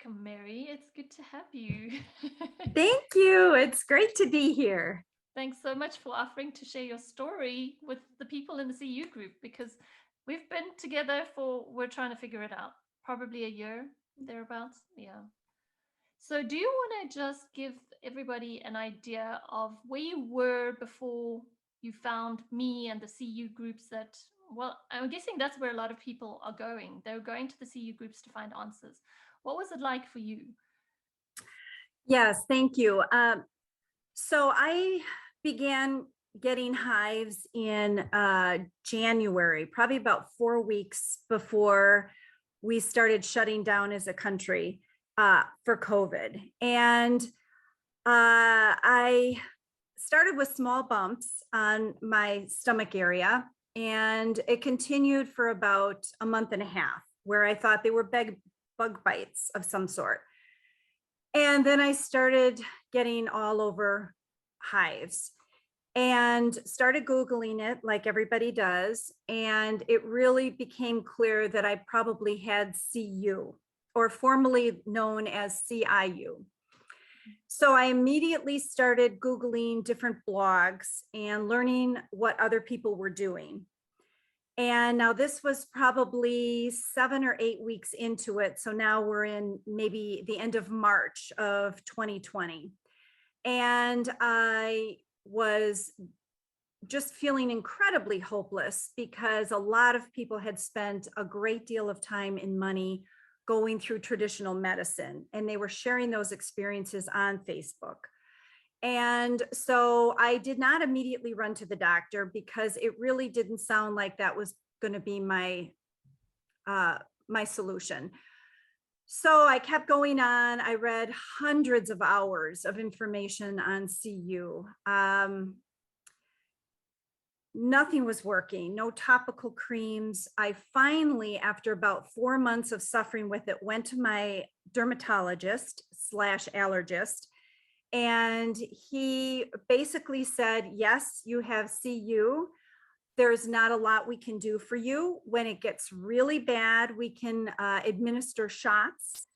Welcome, Mary. It's good to have you. Thank you. It's great to be here. Thanks so much for offering to share your story with the people in the CU group because we've been together we're trying to figure it out, probably a year, thereabouts. Yeah. So, do you want to just give everybody an idea of where you were before you found me and the CU groups well, I'm guessing that's where a lot of people are going. They're going to the CU groups to find answers. What was it like for you? Yes, thank you. So I began getting hives in January, probably about 4 weeks before we started shutting down as a country for COVID. And I started with small bumps on my stomach area, and it continued for about a month and a half, where I thought they were bug bites of some sort. And then I started getting all over hives and started Googling it like everybody does. And it really became clear that I probably had CU, or formerly known as CIU. So I immediately started Googling different blogs and learning what other people were doing. And now this was probably 7 or 8 weeks into it. So now we're in maybe the end of March of 2020. And I was just feeling incredibly hopeless because a lot of people had spent a great deal of time and money going through traditional medicine, and they were sharing those experiences on Facebook. And so I did not immediately run to the doctor because it really didn't sound like that was going to be my solution. So I kept going on. I read hundreds of hours of information on CU. Nothing was working, no topical creams. I finally, after about 4 months of suffering with it, went to my dermatologist slash allergist. And he basically said, yes, you have CU. There's not a lot we can do for you. When it gets really bad, we can administer shots.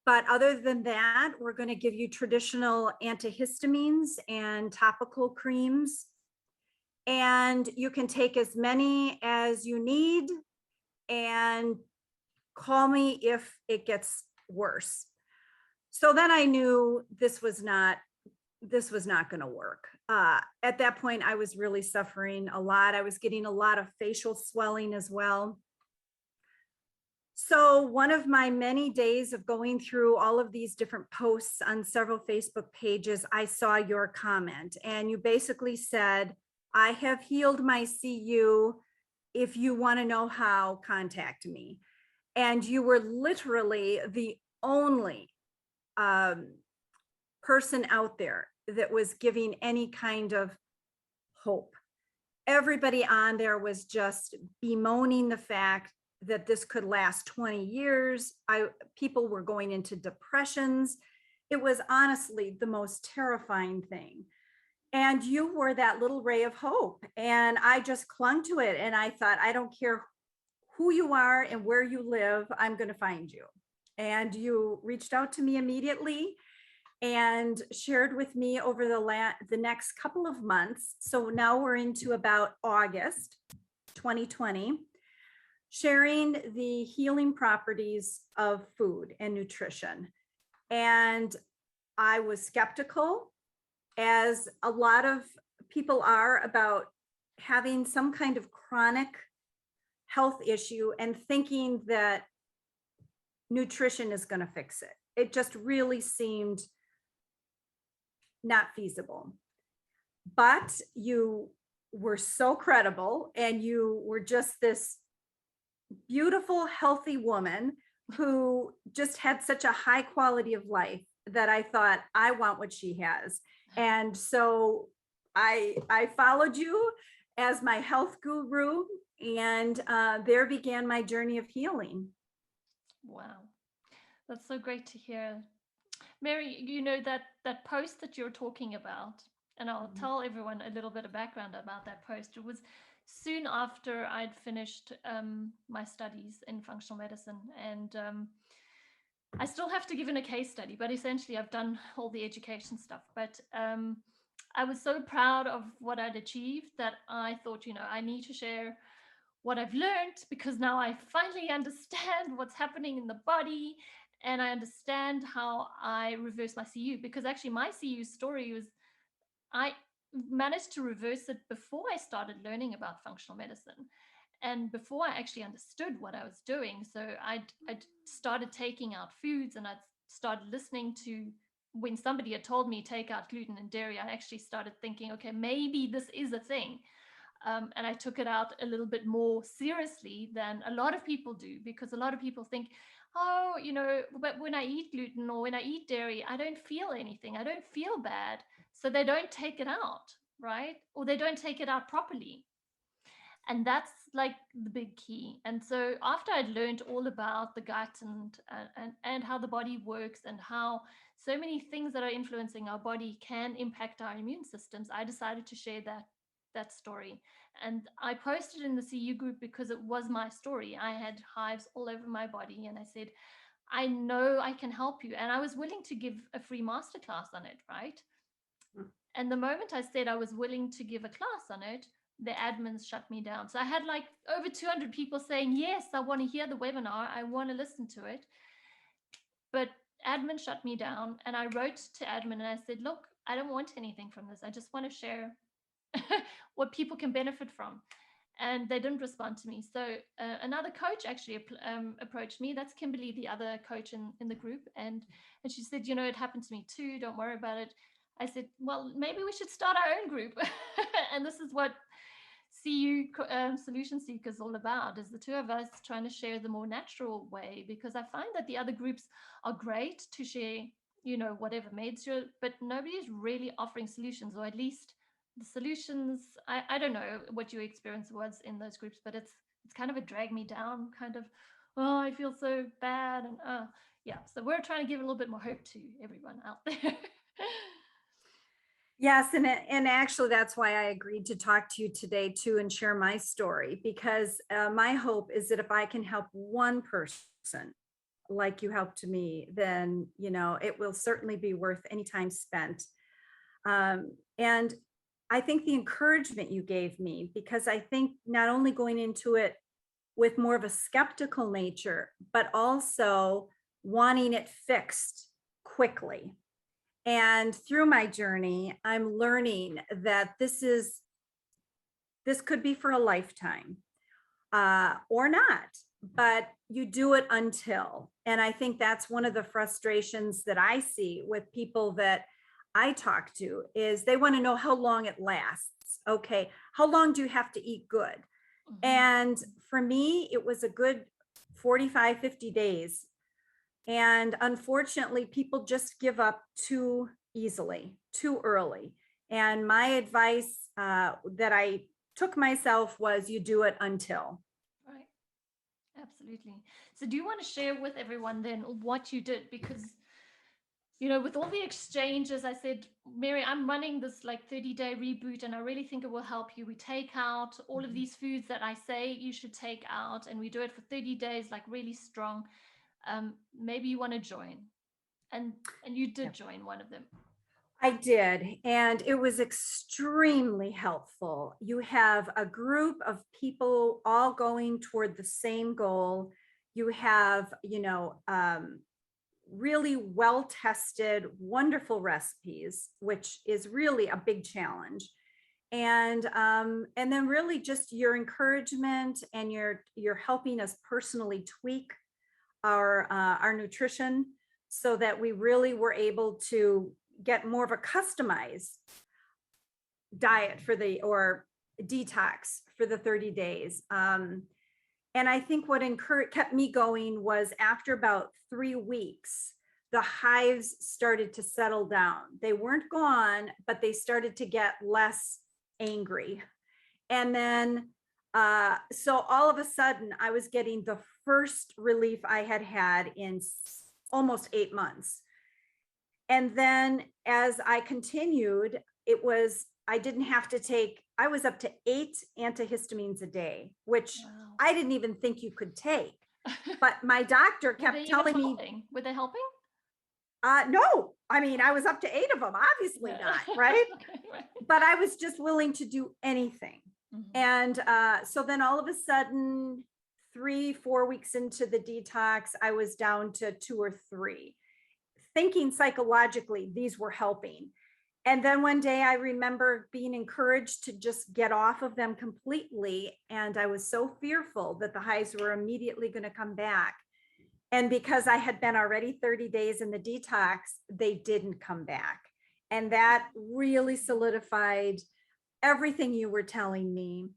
But other than that, we're going to give you traditional antihistamines and topical creams. And you can take as many as you need and call me if it gets worse. So then I knew this was not going to work. At that point, I was really suffering a lot. I was getting a lot of facial swelling as well. So one of my many days of going through all of these different posts on several Facebook pages, I saw your comment, and you basically said, I have healed my CU. If you want to know how, contact me. And you were literally the only person out there that was giving any kind of hope. Everybody on there was just bemoaning the fact that this could last 20 years. People were going into depressions. It was honestly the most terrifying thing. And you were that little ray of hope. And I just clung to it. And I thought, I don't care who you are and where you live, I'm going to find you. And you reached out to me immediately and shared with me over the next couple of months. So now we're into about August 2020, sharing the healing properties of food and nutrition. And I was skeptical, as a lot of people are, about having some kind of chronic health issue and thinking that nutrition is going to fix it. It just really seemed not feasible. But you were so credible, and you were just this beautiful, healthy woman who just had such a high quality of life that I thought, I want what she has. And so I followed you as my health guru, and there began my journey of healing. Wow. That's so great to hear. Mary, that post that you're talking about, and I'll tell everyone a little bit of background about that post. It was soon after I'd finished my studies in functional medicine, and I still have to give in a case study, but essentially I've done all the education stuff. But I was so proud of what I'd achieved that I thought, I need to share what I've learned, because now I finally understand what's happening in the body, and I understand how I reverse my CU. Because actually, my CU story was, I managed to reverse it before I started learning about functional medicine and before I actually understood what I was doing. So I'd started taking out foods, and I'd started listening to, when somebody had told me take out gluten and dairy, I actually started thinking, okay, maybe this is a thing. And I took it out a little bit more seriously than a lot of people do, because a lot of people think, oh, but when I eat gluten or when I eat dairy, I don't feel anything. I don't feel bad. So they don't take it out, right? Or they don't take it out properly. And that's like the big key. And so after I'd learned all about the gut and how the body works and how so many things that are influencing our body can impact our immune systems, I decided to share that story. And I posted in the CU group because it was my story. I had hives all over my body, and I said, I know I can help you. And I was willing to give a free masterclass on it, right? And the moment I said I was willing to give a class on it, the admins shut me down. So I had like over 200 people saying, yes, I want to hear the webinar, I want to listen to it. But admin shut me down, and I wrote to admin and I said, look, I don't want anything from this. I just want to share what people can benefit from. And they didn't respond to me. So another coach actually approached me. That's Kimberly, the other coach in the group. And she said, it happened to me too. Don't worry about it. I said, well, maybe we should start our own group. And this is what CU Solution Seeker is all about, is the two of us trying to share the more natural way, because I find that the other groups are great to share, whatever meds you're, but nobody's really offering solutions, or at least the solutions. I don't know what your experience was in those groups, but it's kind of a drag me down kind of, oh, I feel so bad. And yeah, so we're trying to give a little bit more hope to everyone out there. Yes, and actually that's why I agreed to talk to you today too and share my story, because my hope is that if I can help one person like you helped me, then it will certainly be worth any time spent. And I think the encouragement you gave me, because I think not only going into it with more of a skeptical nature, but also wanting it fixed quickly. And through my journey, I'm learning that this could be for a lifetime or not, but you do it until. And I think that's one of the frustrations that I see with people that I talk to, is they want to know how long it lasts. Okay, how long do you have to eat good? And for me, it was a good 45, 50 days. And unfortunately, people just give up too easily, too early. And my advice that I took myself was, you do it until. Right. Absolutely. So do you want to share with everyone then what you did? Because, with all the exchanges, I said, Mary, I'm running this like 30-day reboot, and I really think it will help you. We take out all of these foods that I say you should take out, and we do it for 30 days, like really strong. Maybe you want to join. And you did join one of them. I did, and it was extremely helpful. You have a group of people all going toward the same goal. You have, really well-tested, wonderful recipes, which is really a big challenge. And then really just your encouragement, and you're helping us personally tweak our nutrition, so that we really were able to get more of a customized diet or detox for the 30 days. And I think what kept me going was, after about 3 weeks, the hives started to settle down. They weren't gone, but they started to get less angry. And then, so all of a sudden, I was getting the first relief I had had in almost 8 months. And then as I continued, I didn't have to take, I was up to 8 antihistamines a day, which I didn't even think you could take. But my doctor Were they kept even telling me, helping? Were they helping? no, I mean, I was up to 8 of them, obviously No. not, right? Okay, right. But I was just willing to do anything. Mhm. And so then all of a sudden, 3, 4 weeks into the detox, I was down to 2 or 3, thinking psychologically these were helping. And then one day I remember being encouraged to just get off of them completely. And I was so fearful that the hives were immediately going to come back. And because I had been already 30 days in the detox, they didn't come back. And that really solidified everything you were telling me,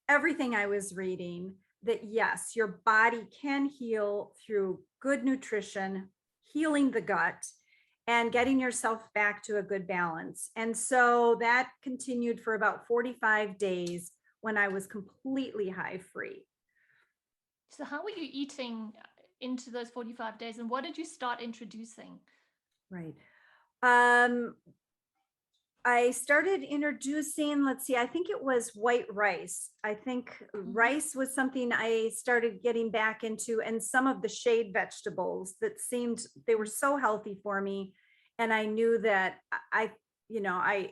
everything I was reading, that yes, your body can heal through good nutrition, healing the gut, and getting yourself back to a good balance. And so that continued for about 45 days when I was completely hive free. So how were you eating into those 45 days, and what did you start introducing? Right. Um, I started introducing, let's see, I think it was white rice. I think rice was something I started getting back into, and some of the shade vegetables that seemed, they were so healthy for me. And I knew that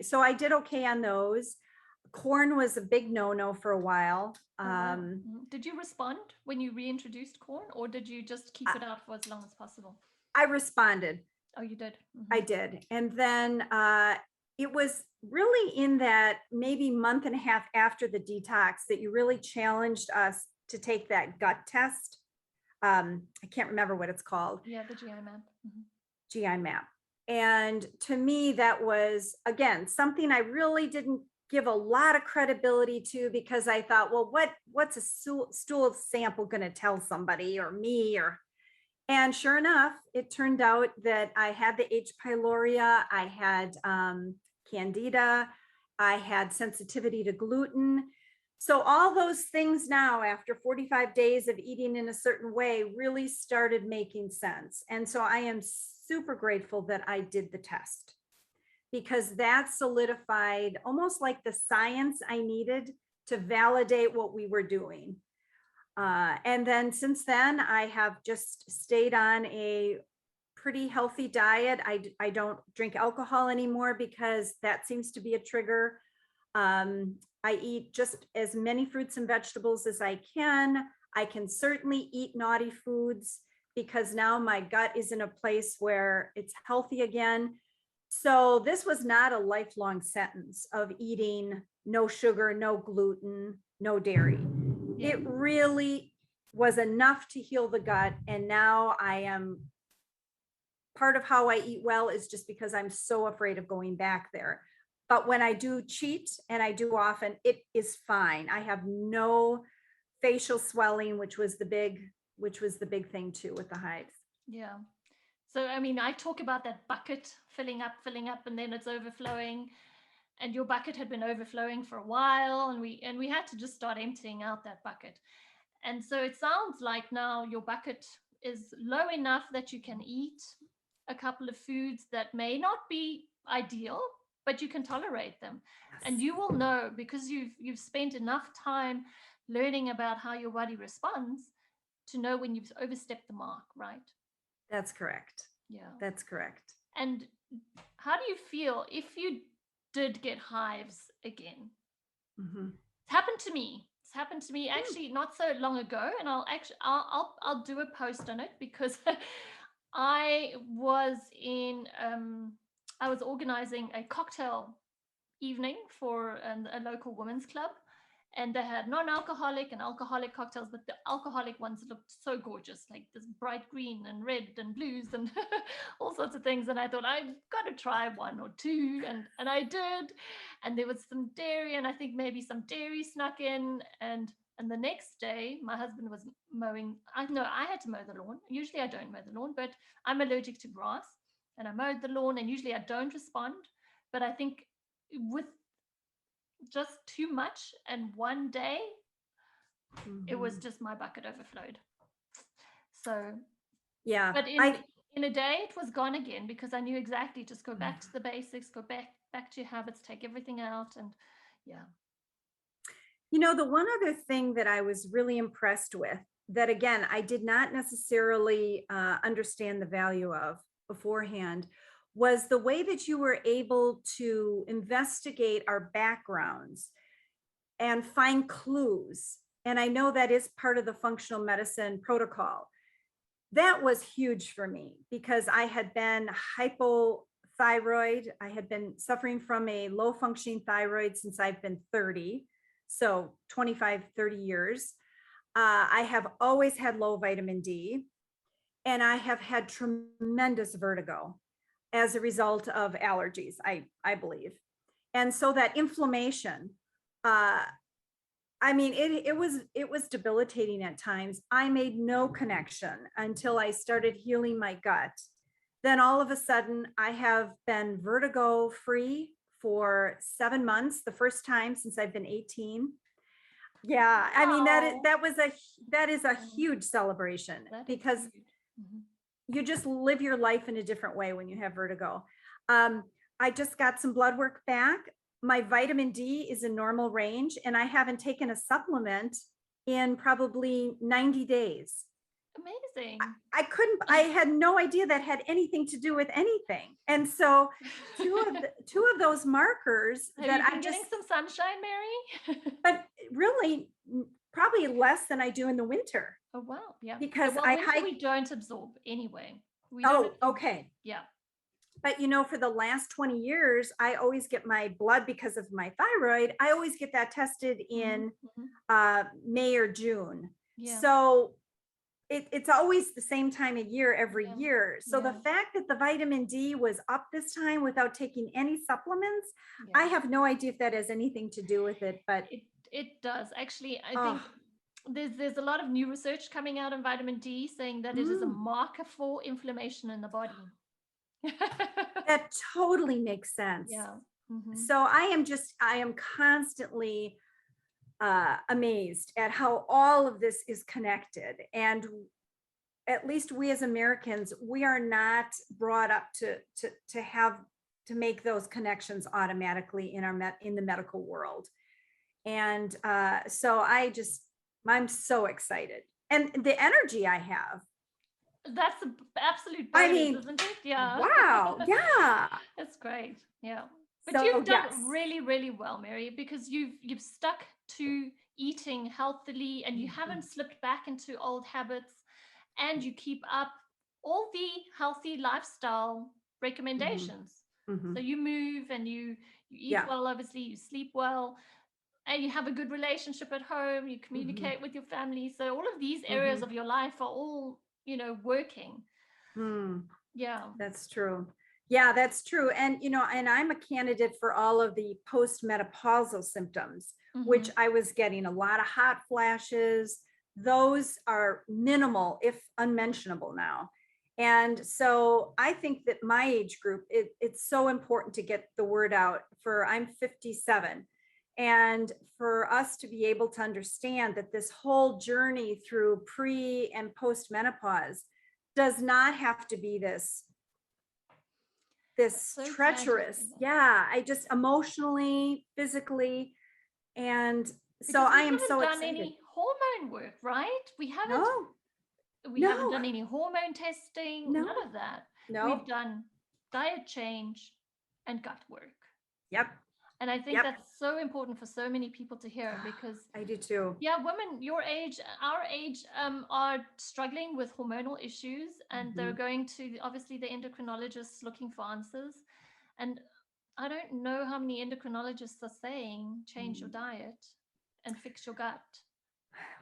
so I did okay on those. Corn was a big no-no for a while. Oh, wow. Did you respond when you reintroduced corn, or did you just keep it out for as long as possible? I responded. Oh, you did? I did. And then it was really in that maybe month and a half after the detox that you really challenged us to take that gut test. I can't remember what it's called. Yeah, the GI map. GI map. And to me, that was, again, something I really didn't give a lot of credibility to, because I thought, well, what's a stool sample going to tell somebody or me? And sure enough, it turned out that I had the H. pylori, I had candida, I had sensitivity to gluten. So all those things now, after 45 days of eating in a certain way, really started making sense. And so I am super grateful that I did the test, because that solidified almost like the science I needed to validate what we were doing. And then since then, I have just stayed on a pretty healthy diet. I don't drink alcohol anymore because that seems to be a trigger. I eat just as many fruits and vegetables as I can. I can certainly eat naughty foods because now my gut is in a place where it's healthy again. So this was not a lifelong sentence of eating no sugar, no gluten, no dairy. Yeah. It really was enough to heal the gut. And now I am, part of how I eat well is just because I'm so afraid of going back there. But when I do cheat, and I do often, it is fine. I have no facial swelling, which was the big thing too with the hives. Yeah. So, I mean, I talk about that bucket filling up, and then it's overflowing. And your bucket had been overflowing for a while, and we had to just start emptying out that bucket. And so it sounds like now your bucket is low enough that you can eat a couple of foods that may not be ideal, but you can tolerate them. And you will know, because you've spent enough time learning about how your body responds, to know when you've overstepped the mark, right? That's correct. Yeah. That's correct. And how do you feel if you did get hives again? It's happened to me. It's happened to me actually not so long ago, and I'll do a post on it, because I was in I was organizing a cocktail evening for a local women's club, and they had non-alcoholic and alcoholic cocktails, but the alcoholic ones looked so gorgeous, like this bright green and red and blues and all sorts of things. And I thought, I've got to try one or two, and I did. And there was some dairy, and I think maybe some dairy snuck in. And the next day my husband was mowing. I know I had to mow the lawn. Usually I don't mow the lawn, but I'm allergic to grass, and I mowed the lawn, and usually I don't respond. But I think with just too much, and one day it was just, my bucket overflowed. So Yeah. but in a day it was gone again, because I knew exactly, just go back to the basics, go back to your habits, take everything out. And yeah. The one other thing that I was really impressed with that again, I did not necessarily understand the value of beforehand was the way that you were able to investigate our backgrounds and find clues. And I know that is part of the functional medicine protocol. That was huge for me because I had been hypothyroid. I had been suffering from a low functioning thyroid since I've been 30. So 25, 30 years. I have always had low vitamin D, and I have had tremendous vertigo as a result of allergies, I believe. And so that inflammation, I mean, it was debilitating at times. I made no connection until I started healing my gut. Then all of a sudden, I have been vertigo free for 7 months, the first time since I've been 18. Yeah, I mean Wow. that is a huge celebration That is because huge. Mhm. you just live your life in a different way when you have vertigo. I just got some blood work back. My vitamin D is in normal range, and I haven't taken a supplement in probably 90 days. Amazing. I had no idea that had anything to do with anything. And so two of those markers Have that you I been just, getting some sunshine, Mary? but really probably less than I do in the winter Oh, wow. Yeah. because Well, I winter hike. we don't absorb anyway. We don't. Oh, okay. Yeah. But for the last 20 years, I always get my blood because of my thyroid. I always get that tested in May or June. Yeah. So it's always the same time of year every Yeah. year. So the fact that the vitamin D was up this time without taking any supplements, I have no idea if that has anything to do with it, but it does. Actually, I think there's a lot of new research coming out on vitamin D saying that it is a marker for inflammation in the body. that totally makes sense. Yeah. So I am constantly amazed at how all of this is connected. And at least we as Americans, we are not brought up to make those connections automatically in the medical world. And so I'm so excited. And the energy I have. That's an absolute I bonus, mean, isn't it? Yeah. wow. Yeah. That's great. Yeah. But So you've done yes. really, really well, Mary, because you've stuck to eating healthily and you haven't slipped back into old habits, and you keep up all the healthy lifestyle recommendations. So you move and you eat well, obviously, you sleep well, and you have a good relationship at home, you communicate with your family. So all of these areas of your life are all, working. Yeah. That's true. Yeah, that's true. And, and I'm a candidate for all of the post-menopausal symptoms, which I was getting a lot of hot flashes. Those are minimal, if unmentionable now. And so I think that my age group, it's so important to get the word out I'm 57. And for us to be able to understand that this whole journey through pre and post menopause does not have to be this so treacherous. I just emotionally, physically, and so I am so excited. We haven't done any hormone work, right? We haven't done any hormone testing, none of that. We've done diet change and gut work. Yep. And I think that's so important for so many people to hear, because I do too. Yeah, women your age, our age, are struggling with hormonal issues, and they're going to obviously the endocrinologists looking for answers. And I don't know how many endocrinologists are saying change your diet and fix your gut.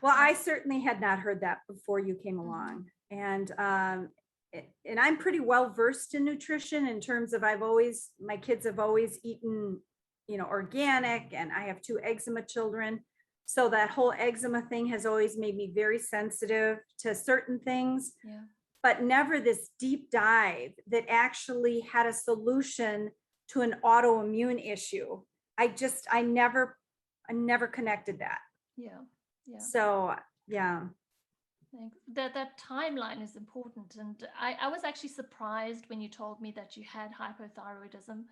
Well, I certainly had not heard that before you came along. And I'm pretty well versed in nutrition in terms of my kids have always eaten, organic, and I have 2 eczema children. So that whole eczema thing has always made me very sensitive to certain things, but never this deep dive that actually had a solution to an autoimmune issue. I never connected that. Yeah. So, yeah. That timeline is important. And I was actually surprised when you told me that you had hypothyroidism.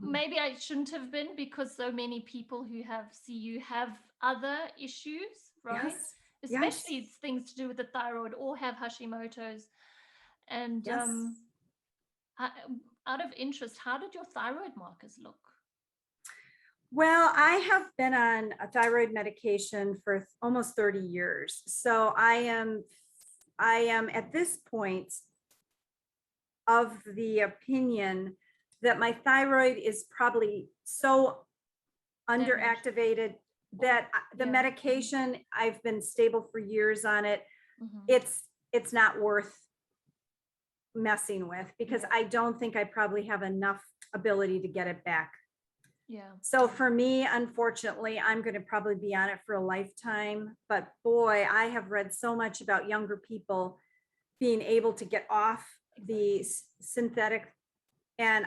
Maybe I shouldn't have been, because so many people who have CU have other issues, right? Yes. Yes. especially things to do with the thyroid or have Hashimoto's. And Yes. I, out of interest, how did your thyroid markers look? Well, I have been on a thyroid medication for almost 30 years. So I am at this point of the opinion that my thyroid is probably so Damaged. underactivated that the Yeah. medication, I've been stable for years on it. Mm-hmm. It's not worth messing with because Yeah. I don't think I probably have enough ability to get it back. Yeah. So for me, unfortunately, I'm going to probably be on it for a lifetime. But boy, I have read so much about younger people being able to get off the synthetic. And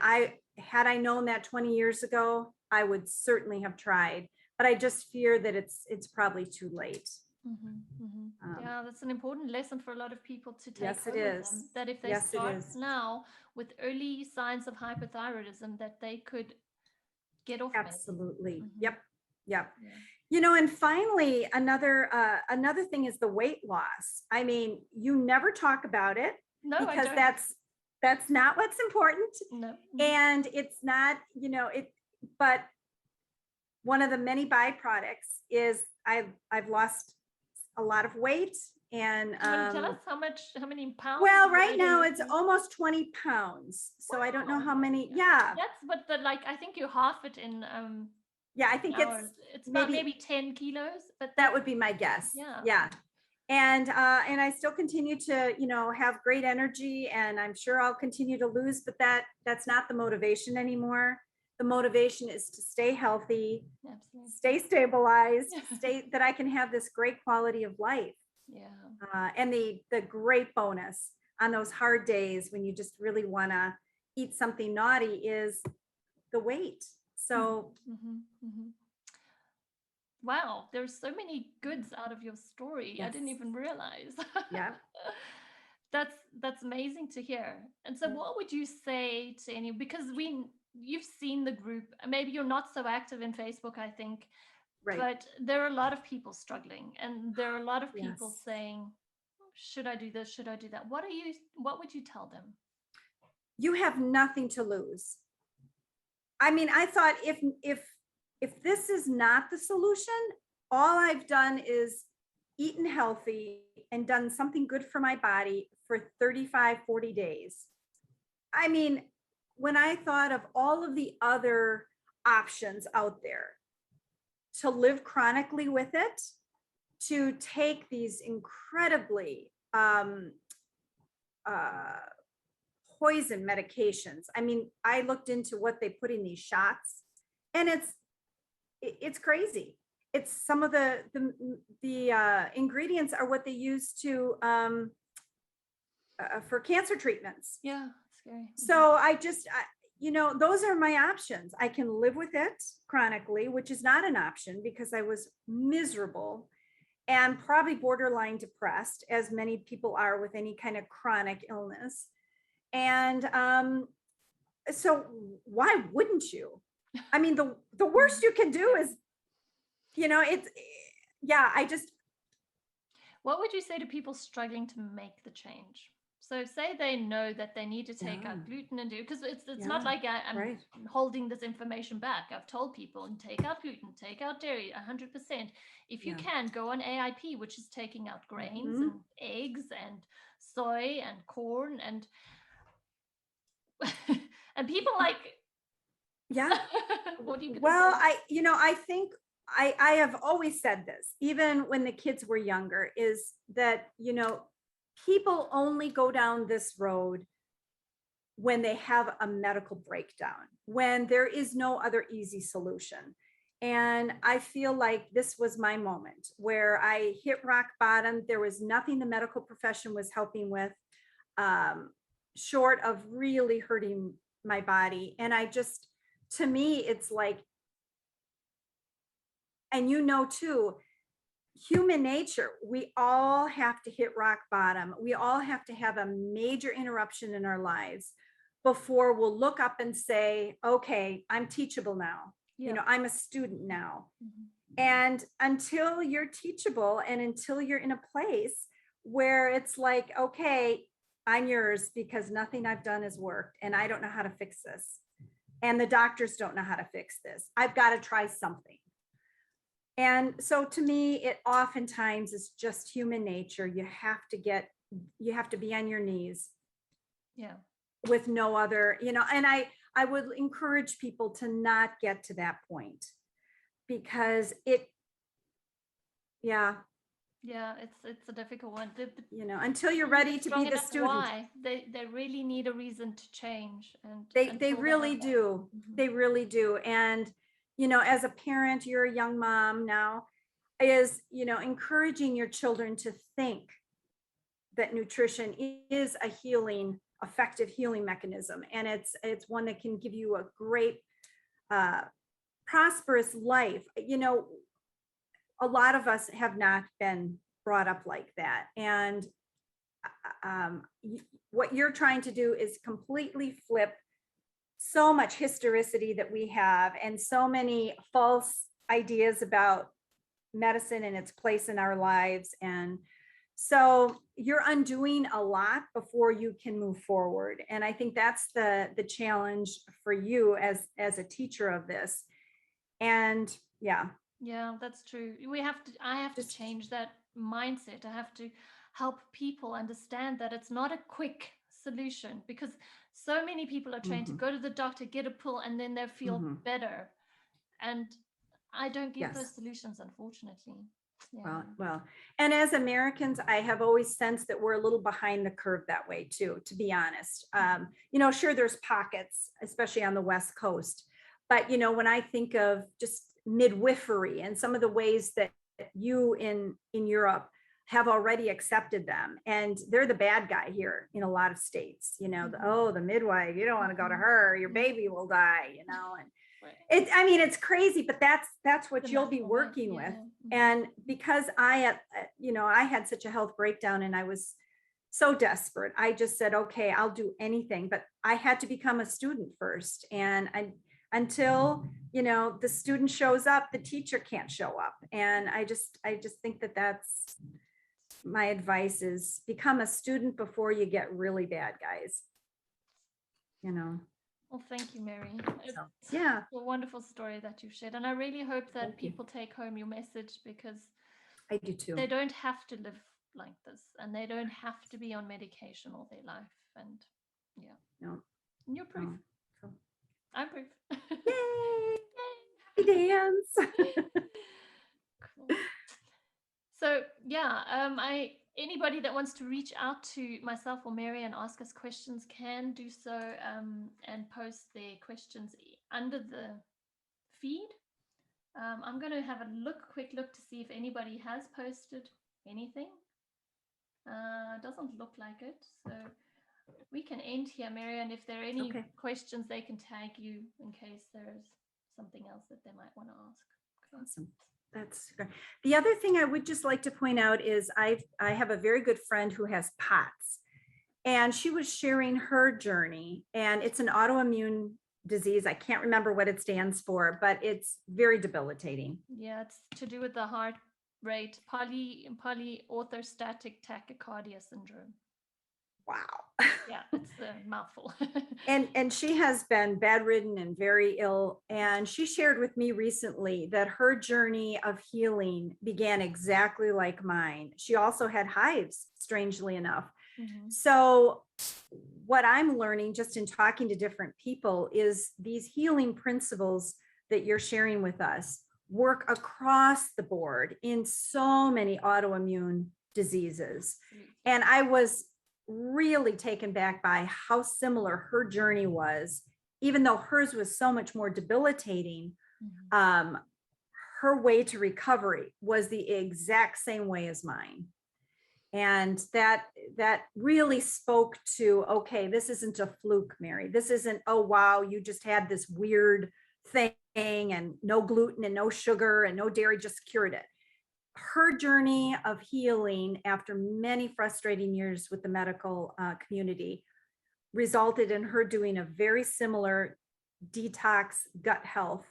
had I known that 20 years ago, I would certainly have tried. But I just fear that it's probably too late. Mm-hmm, mm-hmm. Um, Yeah, that's an important lesson for a lot of people to take yes, it home with is. them. That if they Yes, it start is. now with early signs of hypothyroidism, that they could get off maybe. Absolutely. Mm-hmm. Yep. Yep. Yeah. And finally, another thing is the weight loss. I mean, you never talk about it No, I because don't. that's not what's important. No. And it's not, but one of the many byproducts is I've lost a lot of weight. And Do you want to tell us how many pounds? well, you right weighed now or it's anything? almost 20 pounds. So I don't know Wow. how many. Yeah. That's but the like I think you half it in Yeah. I think it's hours. It's about maybe maybe 10 kilos, but that that's would be my guess. yeah. Yeah. And I still continue to, have great energy, and I'm sure I'll continue to lose, but that's not the motivation anymore. The motivation is to stay healthy, Absolutely. stay stabilized, stay that I can have this great quality of life. Yeah. And the great bonus on those hard days when you just really want to eat something naughty is the weight. So Mm-hmm, mm-hmm. Wow, there's so many goods out of your story. I yes. didn't even realize. Yeah. That's amazing to hear. And so what would you say to any because you've seen the group. Maybe you're not so active in Facebook, I think, Right. but there are a lot of people struggling and there are a lot of people Yes. saying, should I do this? Should I do that? What would you tell them? You have nothing to lose. I mean, I thought if this is not the solution, all I've done is eaten healthy and done something good for my body for 35, 40 days. I mean, when I thought of all of the other options out there to live chronically with it, to take these incredibly poison medications. I mean, I looked into what they put in these shots, and it's crazy. It's some of the ingredients are what they use to for cancer treatments. Yeah, scary. So those are my options. I can live with it chronically, which is not an option because I was miserable and probably borderline depressed, as many people are with any kind of chronic illness. And so why wouldn't you? I mean, the worst you can do is, it's, yeah, What would you say to people struggling to make the change? So say they know that they need to take out gluten and do, because it's not like I'm right. holding this information back. I've told people and take out gluten, take out dairy, 100%. If you can, go on AIP, which is taking out grains and eggs and soy and corn and and people like Yeah. what are you gonna Well, say? I think I have always said this, even when the kids were younger, is that, people only go down this road when they have a medical breakdown, when there is no other easy solution. And I feel like this was my moment where I hit rock bottom. There was nothing the medical profession was helping with, short of really hurting my body. And to me, it's like, and too, human nature, we all have to hit rock bottom. We all have to have a major interruption in our lives before we'll look up and say, okay, I'm teachable now. I'm a student now. And until you're teachable and until you're in a place where it's like, okay, I'm yours because nothing I've done has worked and I don't know how to fix this. And the doctors don't know how to fix this. I've got to try something. And so to me, it oftentimes is just human nature. You have to be on your knees Yeah. with no other, and I would encourage people to not get to that point because yeah, Yeah, it's a difficult one. until you're People need ready a to strong be the enough student. why. They really need a reason to change, and They until they really have that. do. They really do. And, as a parent, you're a young mom now, is, encouraging your children to think that nutrition is a effective healing mechanism. And it's one that can give you a great, prosperous life. A lot of us have not been brought up like that. And what you're trying to do is completely flip so much historicity that we have and so many false ideas about medicine and its place in our lives. And so you're undoing a lot before you can move forward. And I think that's the challenge for you as a teacher of this. And yeah. Yeah, that's true. I have to change that mindset. I have to help people understand that it's not a quick solution, because so many people are trained to go to the doctor, get a pill, and then they feel better. And I don't give those Yes. solutions, unfortunately. Yeah. Well, and as Americans, I have always sensed that we're a little behind the curve that way too, to be honest. Sure, there's pockets, especially on the West Coast, but when I think of just midwifery and some of the ways that you in Europe have already accepted them, and they're the bad guy here in a lot of states. The midwife, you don't want to go to her, your baby will die. And it's crazy, but that's what you'll be working with. And because I had such a health breakdown and I was so desperate, I just said, okay, I'll do anything, but I had to become a student first. And until, the student shows up, the teacher can't show up. And I just think that that's my advice, is become a student before you get really bad, guys. Well, thank you, Mary. It's yeah, a wonderful story that you've shared. And I really hope that people take home your message, because I do too. They don't have to live like this, and they don't have to be on medication all their life. And yeah. No. And you're proof. No. I'm proof. Yay! Happy dance. Cool. So yeah, anybody that wants to reach out to myself or Mary and ask us questions can do so, and post their questions under the feed. I'm going to have a quick look to see if anybody has posted anything. Doesn't look like it, so we can end here, Mary. And if there are any questions, they can tag you in case there's something else that they might want to ask. Okay. Awesome. That's great. The other thing I would just like to point out is I have a very good friend who has POTS, and she was sharing her journey, and it's an autoimmune disease. I can't remember what it stands for, but it's very debilitating. Yeah, it's to do with the heart rate, polyorthostatic tachycardia syndrome. Wow. Yeah, it's a mouthful. and she has been bedridden and very ill. And she shared with me recently that her journey of healing began exactly like mine. She also had hives, strangely enough. So what I'm learning just in talking to different people is these healing principles that you're sharing with us work across the board in so many autoimmune diseases. And I was really taken back by how similar her journey was, even though hers was so much more debilitating. Her way to recovery was the exact same way as mine. And that really spoke to, okay, this isn't a fluke, Mary. This isn't, oh, wow, you just had this weird thing and no gluten and no sugar and no dairy just cured it. Her journey of healing after many frustrating years with the medical community resulted in her doing a very similar detox gut health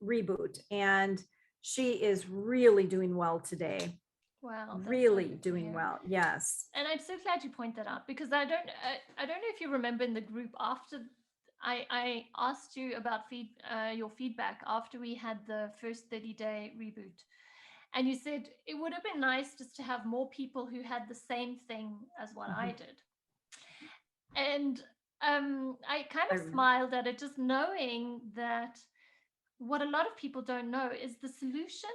reboot. And She is really doing well today. Wow, that's so Really good to doing hear. well. Yes. And I'm so glad you point that out, because I don't know if you remember in the group after I asked you about your feedback after we had the first 30-day reboot, and you said it would have been nice just to have more people who had the same thing as what I Mhm. did. And I kind I of remember. smiled at it, just knowing that what a lot of people don't know is the solution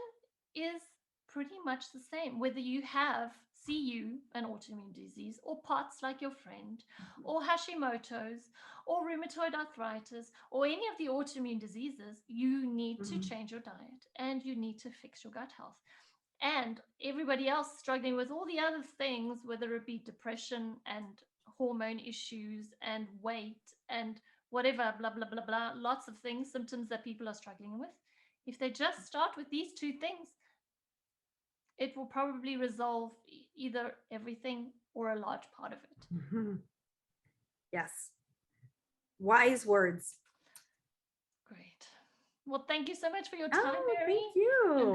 is pretty much the same, whether you have CU, an autoimmune disease, or POTS like your friend, or Hashimoto's, or rheumatoid arthritis, or any of the autoimmune diseases. You need to Mhm. change your diet and you need to fix your gut health. And everybody else struggling with all the other things, whether it be depression and hormone issues and weight and whatever, blah, blah, blah, blah, lots of things, symptoms that people are struggling with. If they just start with these two things, it will probably resolve either everything or a large part of it. Mhm. Yes. Wise words. Great. Well, thank you so much for your time, Oh, Mary. thank you. I'm